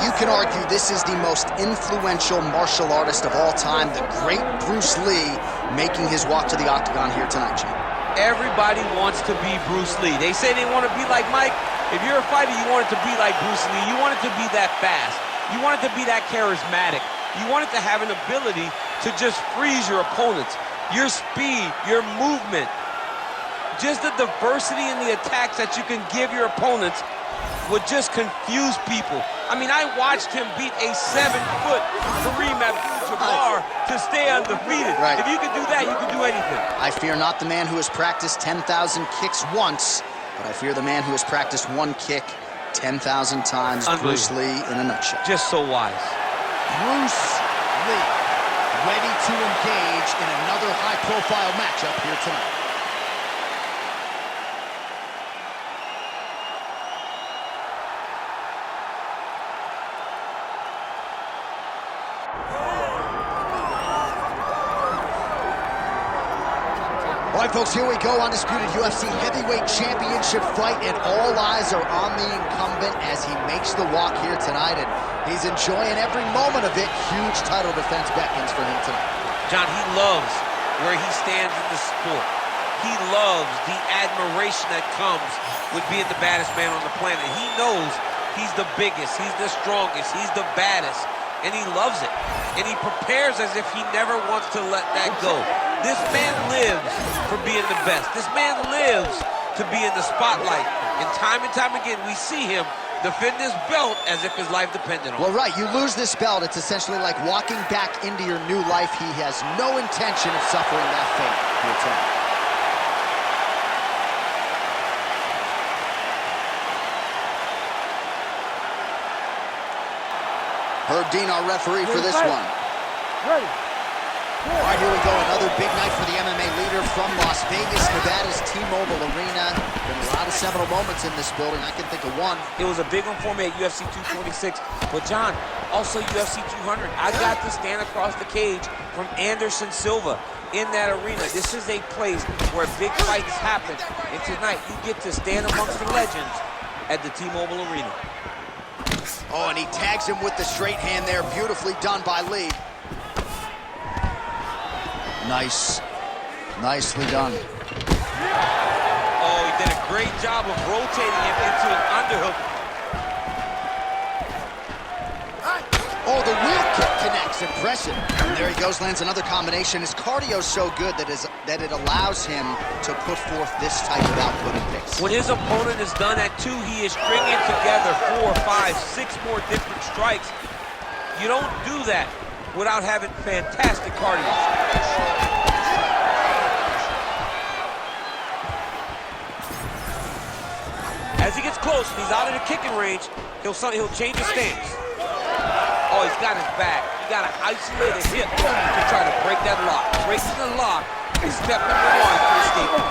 you can argue this is the most influential martial artist of all time, the great Bruce Lee, making his walk to the octagon here tonight, Jim. Everybody wants to be Bruce Lee. They say they want to be like Mike. If you're a fighter, you want it to be like Bruce Lee. You want it to be that fast. You want it to be that charismatic. You want it to have an ability to just freeze your opponents. Your speed, your movement, just the diversity in the attacks that you can give your opponents would just confuse people. I mean, I watched him beat a 7-foot Kareem Abdul-Jabbar to stay undefeated. Right. If you can do that, you can do anything. I fear not the man who has practiced 10,000 kicks once, but I fear the man who has practiced one kick 10,000 times. Bruce Lee in a nutshell. Just so wise. Bruce Lee, ready to engage in another high-profile matchup here tonight. All right, folks, here we go. Undisputed UFC heavyweight championship fight, and all eyes are on the incumbent as he makes the walk here tonight, and he's enjoying every moment of it. Huge title defense beckons for him tonight. John, he loves where he stands in the sport. He loves the admiration that comes with being the baddest man on the planet. He knows he's the biggest, he's the strongest, he's the baddest, and he loves it. And he prepares as if he never wants to let that go. This man lives for being the best. This man lives to be in the spotlight. And time again, we see him defend this belt as if his life depended on it. Well, right, you lose this belt, it's essentially like walking back into your new life. He has no intention of suffering that fate here tonight. Herb Dean, our referee for this one. Ready. All right, here we go. Another big night for the MMA leader from Las Vegas, Nevada's T-Mobile Arena. Been a lot of seminal moments in this building. I can think of one. It was a big one for me at UFC 226. But, John, also UFC 200. I got to stand across the cage from Anderson Silva in that arena. This is a place where big fights happen. And tonight, you get to stand amongst the legends at the T-Mobile Arena. Oh, and he tags him with the straight hand there. Beautifully done by Lee. Nice. Nicely done. Oh, he did a great job of rotating him into an underhook. Oh, the wheel kick connects. Impressive. And there he goes, lands another combination. His cardio's so good that it allows him to put forth this type of output and pace. When his opponent is done at 2, he is stringing together 4, 5, 6 more different strikes. You don't do that without having fantastic cardio. As he gets close and he's out of the kicking range, he'll change his stance. Oh, he's got his back. You got to isolate a hip to try to break that lock. Breaking the lock is step number 1 for escaping.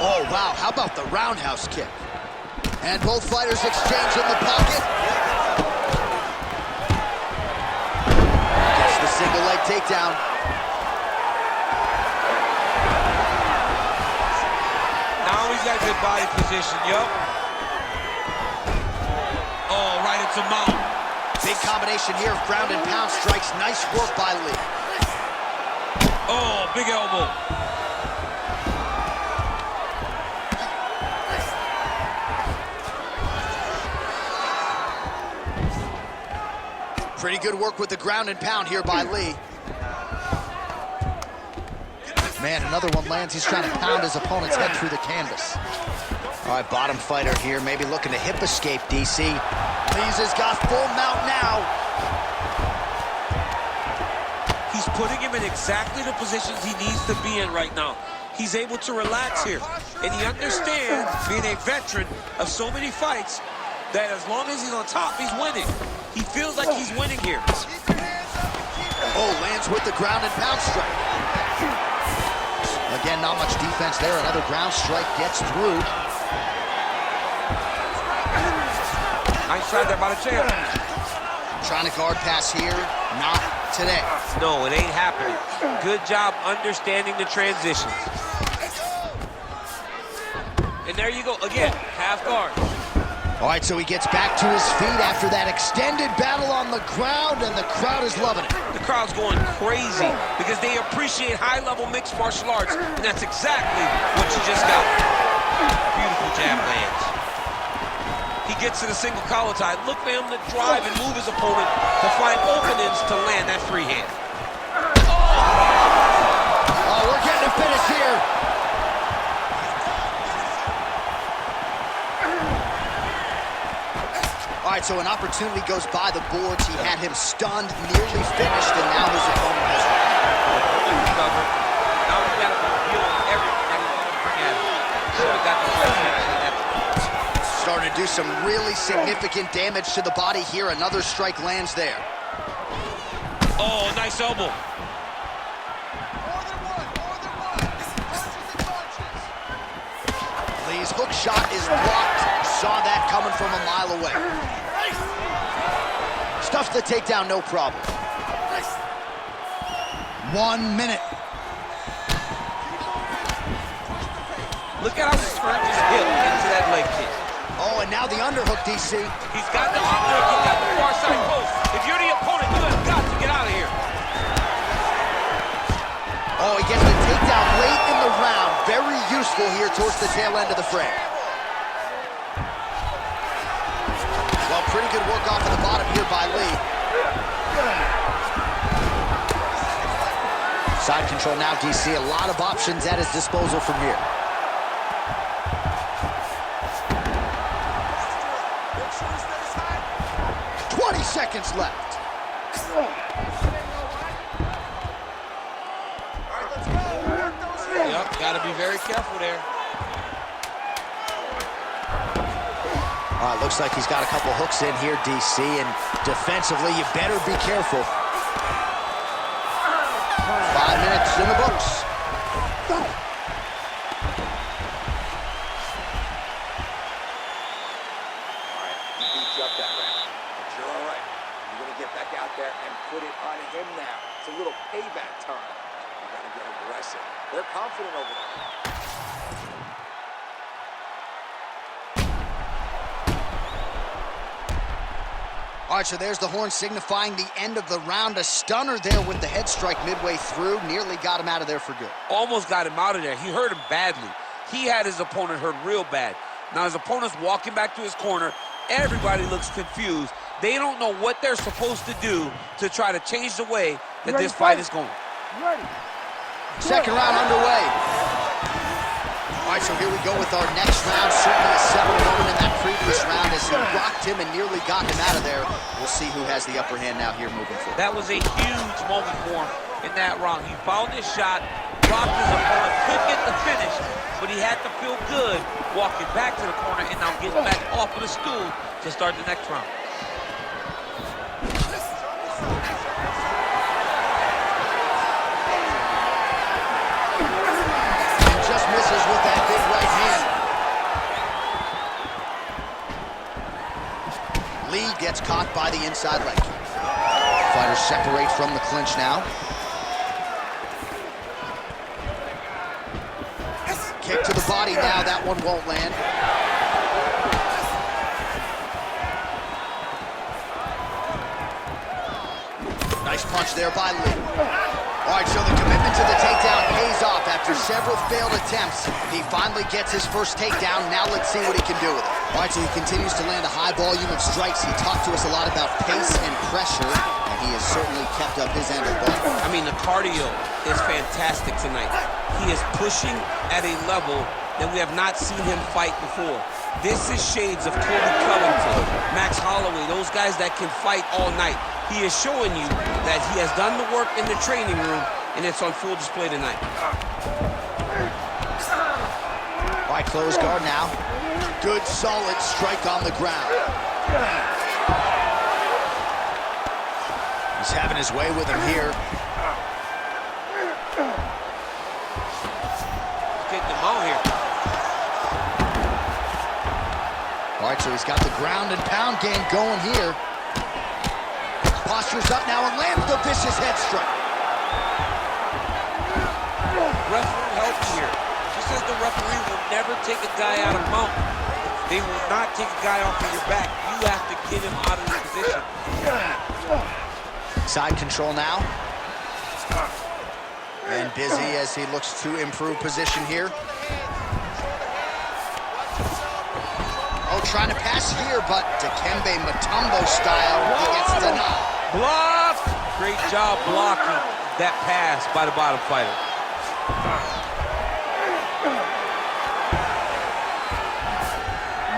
Oh, wow. How about the roundhouse kick? And both fighters exchange in the pocket. Gets the single leg takedown. Now he's got good body position, yup. Oh, right into mount. Big combination here of ground and pound strikes. Nice work by Lee. Oh, big elbow. Pretty good work with the ground and pound here by Lee. Man, another one lands. He's trying to pound his opponent's head through the canvas. All right, bottom fighter here, maybe looking to hip escape, DC. Lee's has got full mount now. He's putting him in exactly the positions he needs to be in right now. He's able to relax here. And he understands, being a veteran of so many fights, that as long as he's on top, he's winning. He feels like he's winning here. Oh, lands with the ground and pound strike. Again, not much defense there. Another ground strike gets through. Nice shot there by the champ. Trying to guard pass here. Not today. No, it ain't happening. Good job understanding the transitions. And there you go. Again, half guard. All right, so he gets back to his feet after that extended battle on the ground, and the crowd is loving it. The crowd's going crazy because they appreciate high-level mixed martial arts, and that's exactly what you just got. Beautiful jab lands. He gets to the single collar tie. Look for him to drive and move his opponent to find openings to land that free hand. Oh, we're getting a finish here. All right, so an opportunity goes by the boards. He had him stunned, nearly finished, and now his opponent has recovered. Now we got to deal with everything that he's going to bring at him. Should have got the right hand. Starting to do some really significant damage to the body here. Another strike lands there. Oh, nice elbow. Lee's hook shot is blocked. Saw that coming from a mile away. Stuffs the takedown, no problem. 1 minute. Look at how he screwed his hip into that leg kick. Oh, and now the underhook, DC. He's got the underhook, he's got the far side post. If you're the opponent, you have got to get out of here. Oh, he gets the takedown late in the round. Very useful here towards the tail end of the frame. Well, pretty good work off of the bottom here by Lee. Side control now, DC. A lot of options at his disposal from here. Seconds left. Yep, got to be very careful there. All right, looks like he's got a couple hooks in here, DC, and defensively, you better be careful. 5 minutes in the books. Put it on him now. It's a little payback time. You gotta get aggressive. They're confident over there. All right, so there's the horn signifying the end of the round. A stunner there with the head strike midway through. Nearly got him out of there for good. Almost got him out of there. He hurt him badly. He had his opponent hurt real bad. Now his opponent's walking back to his corner. Everybody looks confused. They don't know what they're supposed to do to try to change the way that this fight is going. Second round underway. All right, so here we go with our next round. Certainly a seminal moment in that previous round as he rocked him and nearly got him out of there. We'll see who has the upper hand now here moving forward. That was a huge moment for him in that round. He found his shot, rocked his opponent, couldn't get the finish, but he had to feel good walking back to the corner and now getting back off of the stool to start the next round. Misses with that big right hand. Lee gets caught by the inside leg kick. Fighters separate from the clinch now. Kick to the body now. That one won't land. Nice punch there by Lee. All right, so the commitment to the takedown pays off. After several failed attempts, he finally gets his first takedown. Now let's see what he can do with it. All right, so he continues to land a high volume of strikes. He talked to us a lot about pace and pressure, and he has certainly kept up his end of the ball. I mean, the cardio is fantastic tonight. He is pushing at a level that we have not seen him fight before. This is shades of Kobe Covington, Max Holloway, those guys that can fight all night. He is showing you that he has done the work in the training room, and it's on full display tonight. All right, close guard now. Good, solid strike on the ground. He's having his way with him here. Getting them out here. All right, so he's got the ground and pound game going here. Postures up now and lands the vicious head strike. Referee help here. She says the referee will never take a guy out of mount. They will not take a guy off of your back. You have to get him out of the position. Side control now. And busy as he looks to improve position here. Oh, trying to pass here, but Dikembe Mutombo style, he gets denied. Blocked! Great job blocking that pass by the bottom fighter.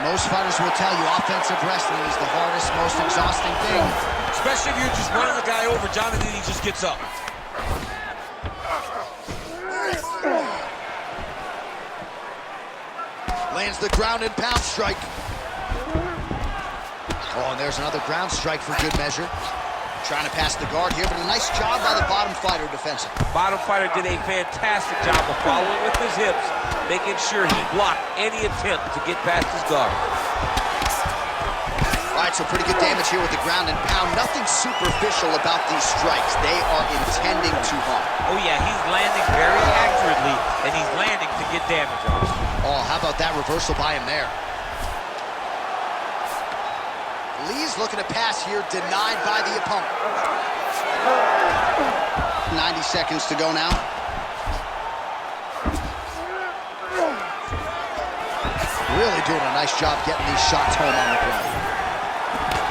Most fighters will tell you offensive wrestling is the hardest, most exhausting thing. Especially if you're just running the guy over, Jonathan, he just gets up. Lands the ground and pound strike. Oh, and there's another ground strike for good measure. Trying to pass the guard here, but a nice job by the bottom fighter defensive. Bottom fighter did a fantastic job of following with his hips, making sure he blocked any attempt to get past his guard. All right, so pretty good damage here with the ground and pound. Nothing superficial about these strikes. They are intending to harm. Oh, yeah, he's landing very accurately, and he's landing to get damage on. Oh, how about that reversal by him there? Lee's looking to pass here, denied by the opponent. 90 seconds to go now. Really doing a nice job getting these shots home on the ground.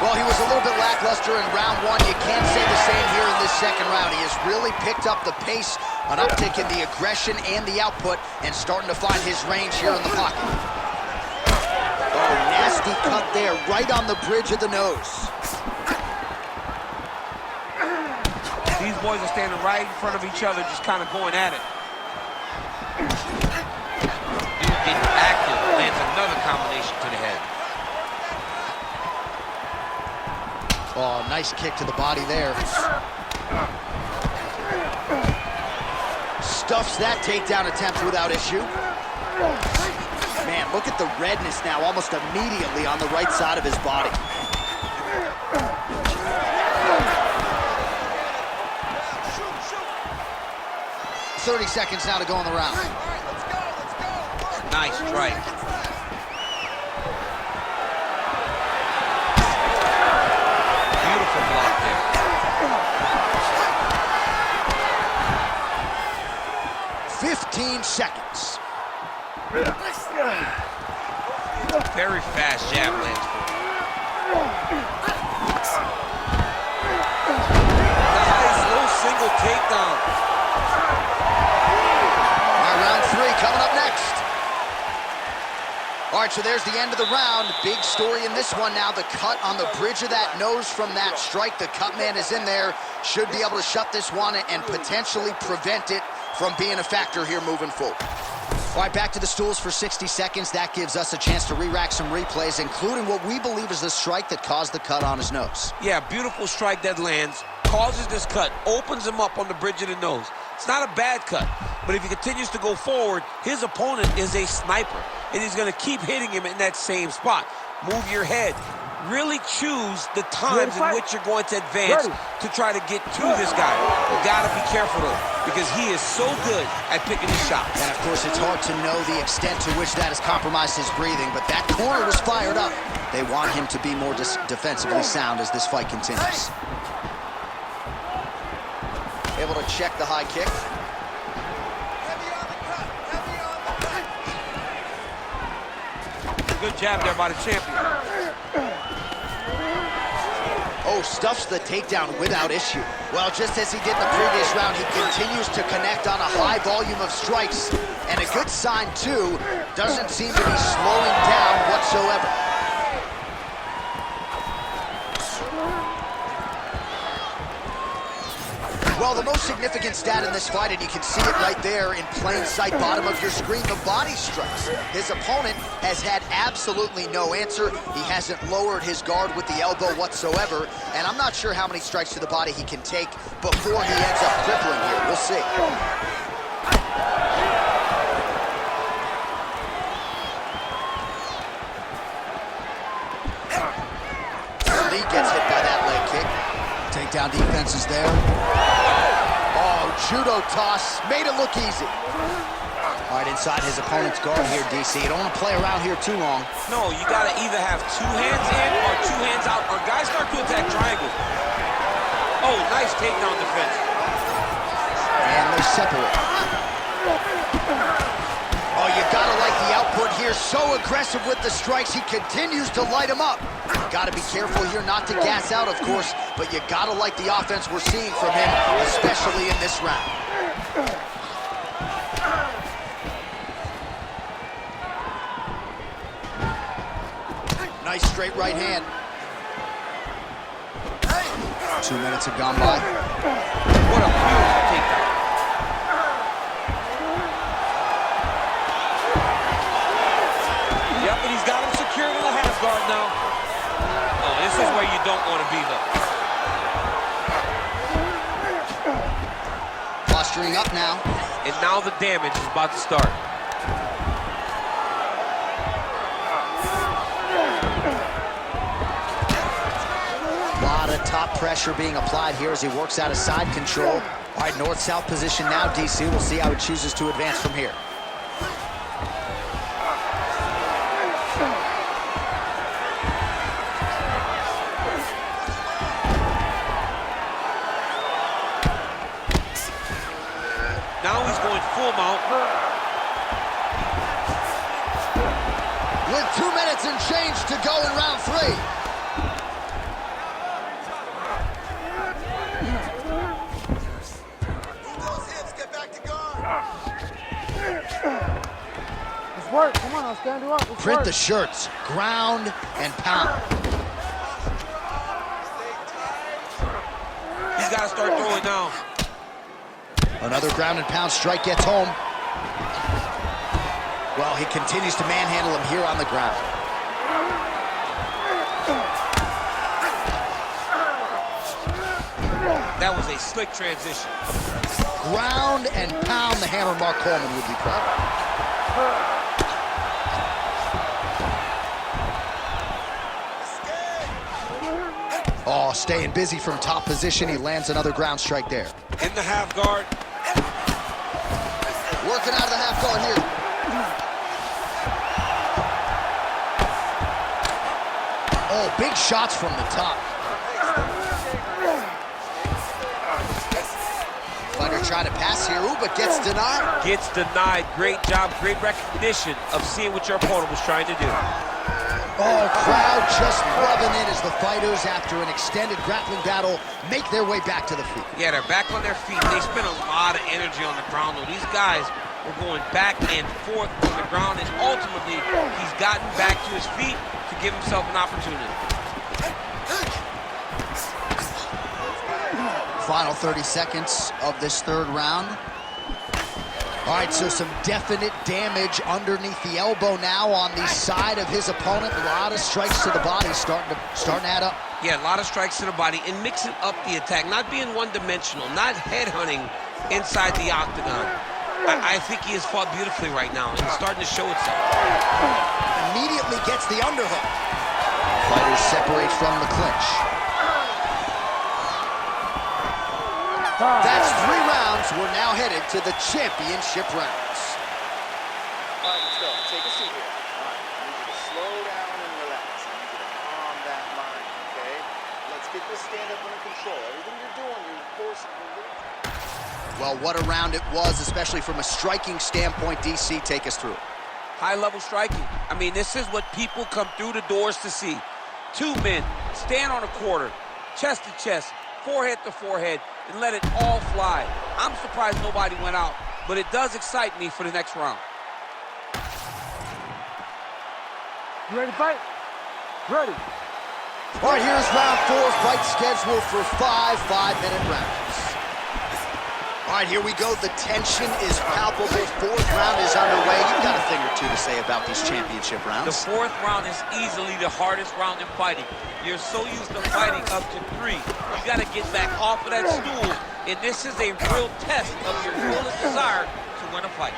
Well, he was a little bit lackluster in round one. You can't say the same here in this second round. He has really picked up the pace, an uptick in the aggression and the output, and starting to find his range here in the pocket. Oh, nasty cut there, right on the bridge of the nose. These boys are standing right in front of each other, just kind of going at it. Dude getting active, lands another combination to the head. Oh, nice kick to the body there. Stuffs that takedown attempt without issue. Man, look at the redness now, almost immediately on the right side of his body. Shoot. 30 seconds now to go in the round. Nice strike. Beautiful block there. $15 seconds. Very fast jab lands for him. Nice little single takedown. All right, round three coming up next. All right, so there's the end of the round. Big story in this one now. The cut on the bridge of that nose from that strike. The cut man is in there. Should be able to shut this one and potentially prevent it from being a factor here moving forward. All right, back to the stools for 60 seconds. That gives us a chance to re-rack some replays, including what we believe is the strike that caused the cut on his nose. Yeah, beautiful strike that lands, causes this cut, opens him up on the bridge of the nose. It's not a bad cut, but if he continues to go forward, his opponent is a sniper, and he's going to keep hitting him in that same spot. Move your head. Really choose the times in which you're going to advance to try to get to this guy. You gotta be careful though, because he is so good at picking his shots. And of course, it's hard to know the extent to which that has compromised his breathing, but that corner was fired up. They want him to be more defensively sound as this fight continues. Able to check the high kick. Good jab there by the champion. Oh, stuffs the takedown without issue. Well, just as he did in the previous round, he continues to connect on a high volume of strikes. And a good sign, too, doesn't seem to be slowing down whatsoever. Well, the most significant stat in this fight, and you can see it right there in plain sight, bottom of your screen, the body strikes. His opponent has had absolutely no answer. He hasn't lowered his guard with the elbow whatsoever, and I'm not sure how many strikes to the body he can take before he ends up crippling here. We'll see. Lee gets hit by that leg kick. Takedown defense is there. Oh, judo toss. Made it look easy. All right, inside his opponent's guard here, DC. You don't want to play around here too long. No, you got to either have 2 hands in or 2 hands out, or guys start to attack triangle. Oh, nice takedown defense. And they separate. Oh, you gotta like the output here. So aggressive with the strikes. He continues to light him up. Gotta be careful here not to gas out, of course, but you gotta like the offense we're seeing from him, especially in this round. Nice straight right hand. 2 minutes have gone by. What a beautiful takedown. Yep, and he's got him secured in the half guard now. Oh, this is where you don't want to be, though. Posturing up now. And now the damage is about to start. A lot of top pressure being applied here as he works out of side control. All right, north-south position now, DC. We'll see how he chooses to advance from here. Now he's going full mount. With 2 minutes and change to go in round 3. Let's work. Come on, I'll stand you up. Let's Print work. the shirts. Ground and pound. He's got to start throwing now. Another ground and pound strike gets home. Well, he continues to manhandle him here on the ground. That was a slick transition. Ground and pound. The hammer Mark Coleman would be proud of. Oh, staying busy from top position. He lands another ground strike there. In the half guard. Working out of the half guard here. Oh, big shots from the top. Fighter trying to pass here, ooh, but gets denied. Gets denied. Great job, great recognition of seeing what your opponent was trying to do. Oh, crowd just loving it as the fighters, after an extended grappling battle, make their way back to the feet. Yeah, they're back on their feet. They spent a lot of energy on the ground, though. These guys were going back and forth on the ground, and ultimately, he's gotten back to his feet to give himself an opportunity. Final 30 seconds of this third round. All right, so some definite damage underneath the elbow now on the side of his opponent. A lot of strikes to the body starting to add up. Yeah, a lot of strikes to the body and mixing up the attack, not being one-dimensional, not headhunting inside the octagon. I think he has fought beautifully right now, and it's starting to show itself. Immediately gets the underhook. Fighters separate from the clinch. That's 3 rounds. We're now headed to the championship rounds. All right, let's go. Take a seat here. All right, I need you to slow down and relax. I need you to calm that mind, okay? Let's get this stand-up under control. Everything you're doing, you're forcing your... Well, what a round it was, especially from a striking standpoint. DC, take us through. High-level striking. I mean, this is what people come through the doors to see. 2 men stand on a quarter, chest to chest, forehead to forehead, and let it all fly. I'm surprised nobody went out, but it does excite me for the next round. You ready to fight? Ready. All right, here's round 4, fight scheduled for 5 5-minute rounds. All right, here we go. The tension is palpable. 4th round is underway. You've got a thing or two to say about these championship rounds. The 4th round is easily the hardest round in fighting. You're so used to fighting up to 3. You got to get back off of that stool, and this is a real test of your will and desire to win a fight.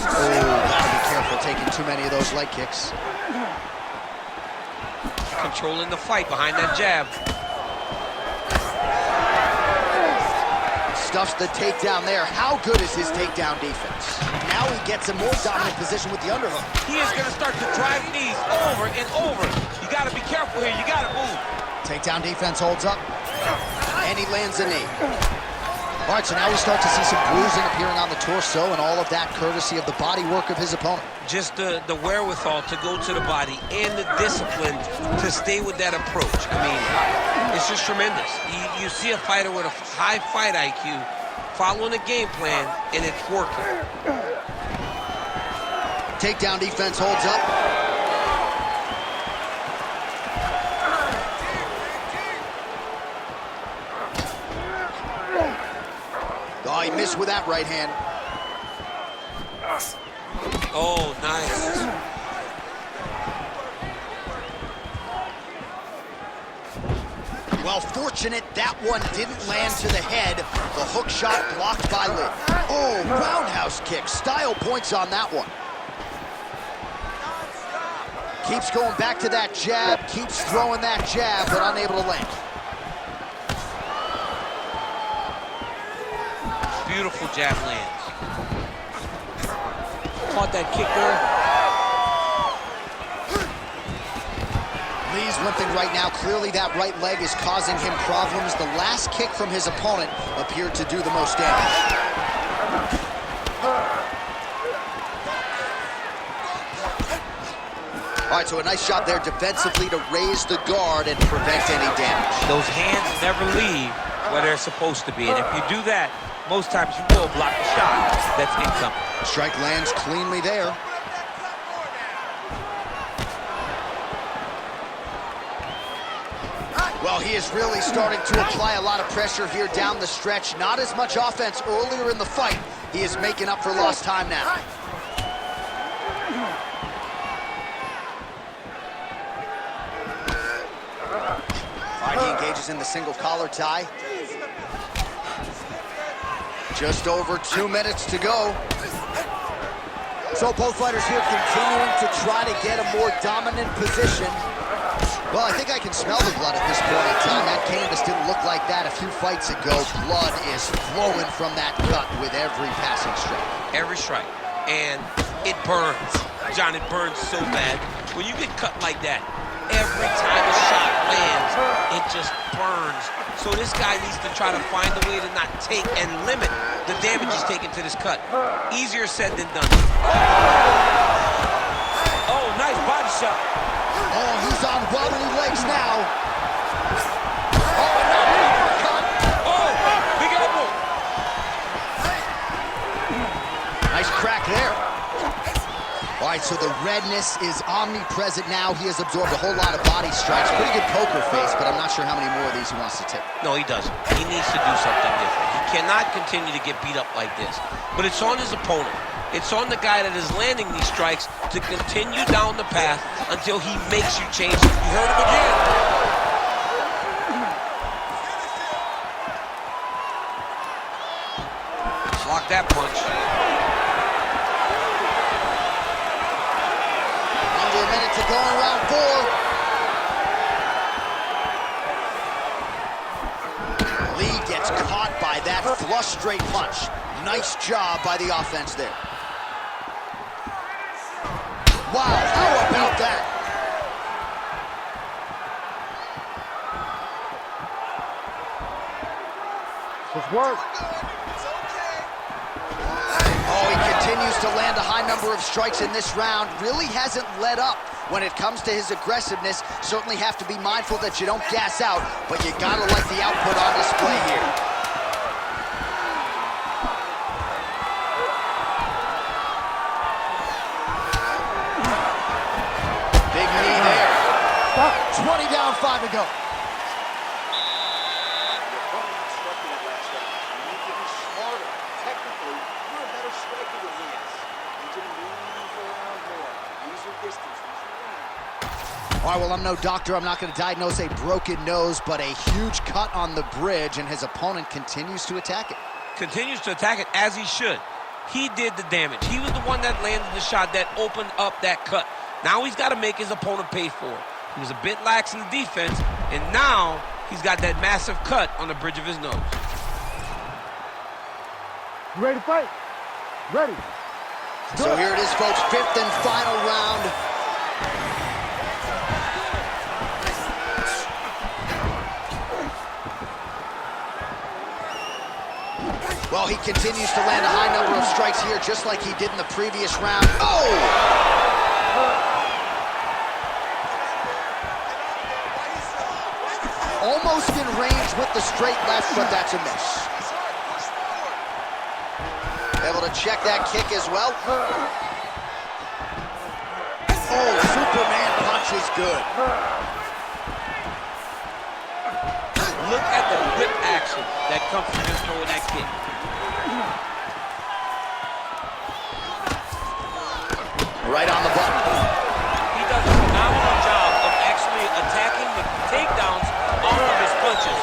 Oh, gotta be careful taking too many of those leg kicks. Controlling the fight behind that jab. stuffs the takedown there. How good is his takedown defense? Now he gets a more dominant position with the underhook. He is going to start to drive knees over and over. You got to be careful here. You got to move. Takedown defense holds up, and he lands a knee. All right, so now we start to see some bruising appearing on the torso, and all of that courtesy of the body work of his opponent. Just the wherewithal to go to the body and the discipline to stay with that approach. I mean, it's just tremendous. You see a fighter with a high fight IQ following a game plan, and it's working. Takedown defense holds up. Oh, he missed with that right hand. Oh, nice. Well, fortunate that one didn't land to the head. The hook shot blocked by Lee. Oh, roundhouse kick. Style points on that one. Keeps going back to that jab, keeps throwing that jab, but unable to land. Beautiful jab lands. Caught that kick there. Lee's limping right now. Clearly that right leg is causing him problems. The last kick from his opponent appeared to do the most damage. All right, so a nice shot there defensively to raise the guard and prevent any damage. Those hands never leave where they're supposed to be, and if you do that, most times you will block the shot that's incoming. Strike lands cleanly there. Well, he is really starting to apply a lot of pressure here down the stretch. Not as much offense earlier in the fight. He is making up for lost time now. All right, he engages in the single collar tie. Just over 2 minutes to go. So both fighters here continuing to try to get a more dominant position. Well, I think I can smell the blood at this point in time. That canvas didn't look like that a few fights ago. Blood is flowing from that cut with every passing strike. Every strike. And it burns. John, it burns so bad. When you get cut like that, every time a shot lands, it just burns. So this guy needs to try to find a way to not take and limit the damage he's taken to this cut. Easier said than done. Oh, nice body shot. Oh, he's on wobbly legs now. Oh, another uppercut. Oh, big elbow. Nice crack there. All right, so the redness is omnipresent now. He has absorbed a whole lot of body strikes. Pretty good poker face, but I'm not sure how many more of these he wants to take. No, he doesn't. He needs to do something different. He cannot continue to get beat up like this. But it's on his opponent. It's on the guy that is landing these strikes to continue down the path until he makes you change it. You heard him again. Block that punch. Under a minute to go in round 4. Lee gets caught by that flush straight punch. Nice job by the offense there. Wow, how about that? Let's work. Oh, he continues to land a high number of strikes in this round. Really hasn't let up when it comes to his aggressiveness. Certainly have to be mindful that you don't gas out, but you gotta like the output on display here. Big knee there. 20 down, 5 to go. All right, well, I'm no doctor. I'm not going to diagnose a broken nose, but a huge cut on the bridge, and his opponent continues to attack it. Continues to attack it as he should. He did the damage. He was the one that landed the shot that opened up that cut. Now he's got to make his opponent pay for it. He was a bit lax in the defense, and now he's got that massive cut on the bridge of his nose. You ready to fight? Ready. So here it is, folks, fifth and final round. Well, he continues to land a high number of strikes here, just like he did in the previous round. Oh! Almost in range with the straight left, but that's a miss. Able to check that kick as well. Oh, Superman punch is good. Look at the whip action that comes from him throwing that kick. Right on the button. He does a phenomenal job of actually attacking the takedowns off of his punches.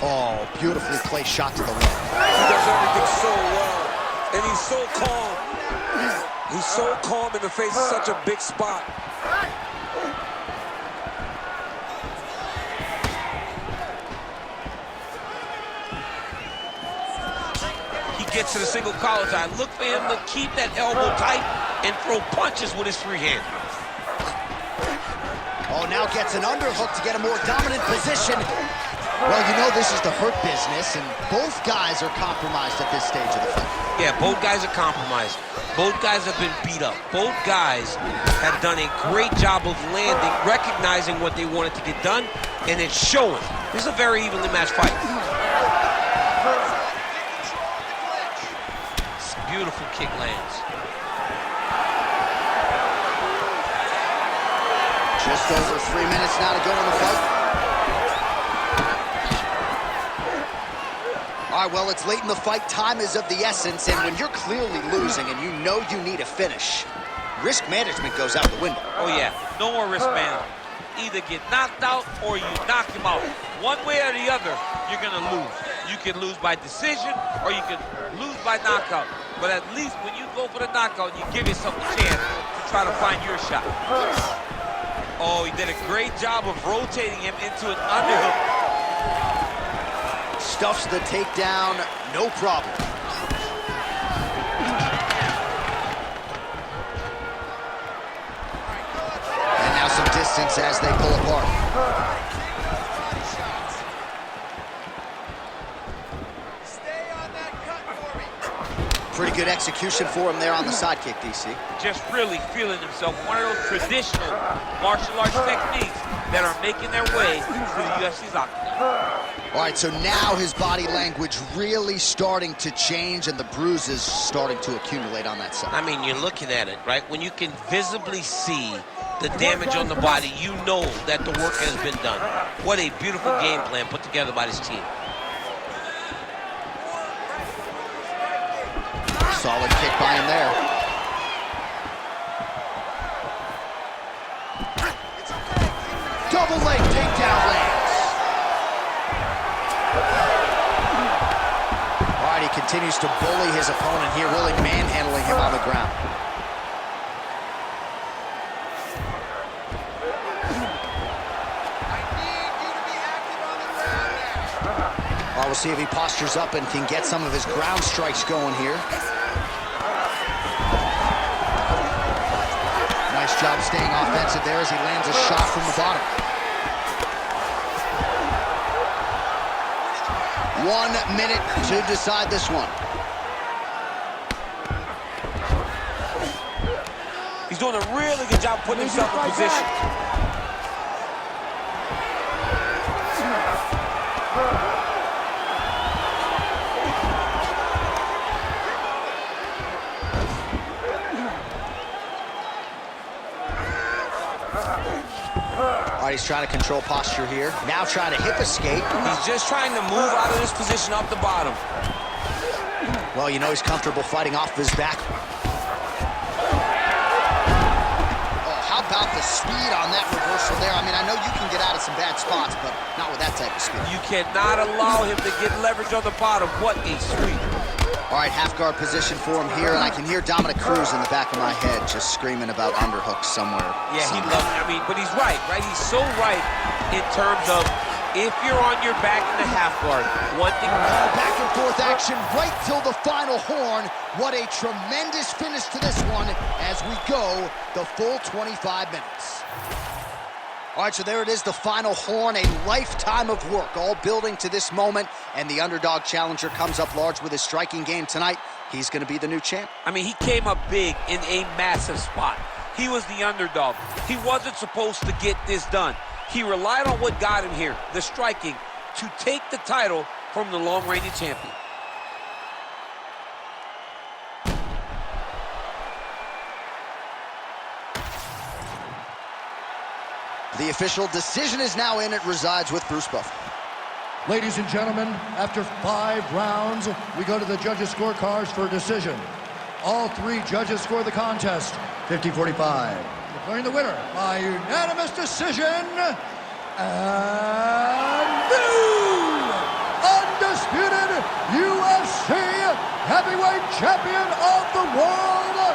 Oh, beautifully placed shot to the left. He does everything so well, and he's so calm. He's so calm in the face of such a big spot. He gets to the single collar tie. Look for him to keep that elbow tight and throw punches with his free hand. Oh, now gets an underhook to get a more dominant position. Well, you know this is the hurt business, and both guys are compromised at this stage of the fight. Yeah, both guys are compromised. Both guys have been beat up. Both guys have done a great job of landing, recognizing what they wanted to get done, and it's showing. This is a very evenly matched fight. Beautiful kick lands. Just over 3 minutes now to go in the fight. All right, well, it's late in the fight. Time is of the essence, and when you're clearly losing and you know you need a finish, risk management goes out the window. Oh, yeah. No more risk management. Either get knocked out or you knock him out. One way or the other, you're going to lose. You can lose by decision or you can lose by knockout. But at least when you go for the knockout, you give yourself a chance to try to find your shot. Oh, he did a great job of rotating him into an underhook. Stuffs the takedown, no problem. And now some distance as they pull apart. Pretty good execution for him there on the side kick, DC. Just really feeling himself. One of those traditional martial arts techniques that are making their way to the UFC's octagon. All right, so now his body language really starting to change and the bruises starting to accumulate on that side. I mean, you're looking at it, right? When you can visibly see the damage on the body, you know that the work has been done. What a beautiful game plan put together by this team. Solid kick by him there. Double leg takedown lands. All right, he continues to bully his opponent here, really manhandling him on the ground. All right, we'll see if he postures up and can get some of his ground strikes going here. Nice job staying offensive there as he lands a shot from the bottom. 1 minute to decide this one. He's doing a really good job putting himself in position. All right, he's trying to control posture here. Now trying to hip escape. He's just trying to move out of this position off the bottom. Well, you know he's comfortable fighting off his back. Oh, how about the speed on that reversal there? I mean, I know you can get out of some bad spots, but not with that type of speed. You cannot allow him to get leverage on the bottom. What a sweep. All right, half guard position for him here, and I can hear Dominic Cruz in the back of my head just screaming about underhooks somewhere. Yeah, he loves it. I mean, but he's right? He's so right in terms of if you're on your back in the half guard, one thing... Back and forth action right till the final horn. What a tremendous finish to this one as we go the full 25 minutes. All right, so there it is, the final horn, a lifetime of work, all building to this moment, and the underdog challenger comes up large with his striking game tonight. He's going to be the new champ. I mean, he came up big in a massive spot. He was the underdog. He wasn't supposed to get this done. He relied on what got him here, the striking, to take the title from the long-reigning champion. The official decision is now in. It resides with Bruce Buffer. Ladies and gentlemen, after 5 rounds, we go to the judges' scorecards for a decision. All 3 judges score the contest 50-45. Declaring the winner by unanimous decision, and new undisputed UFC heavyweight champion of the world,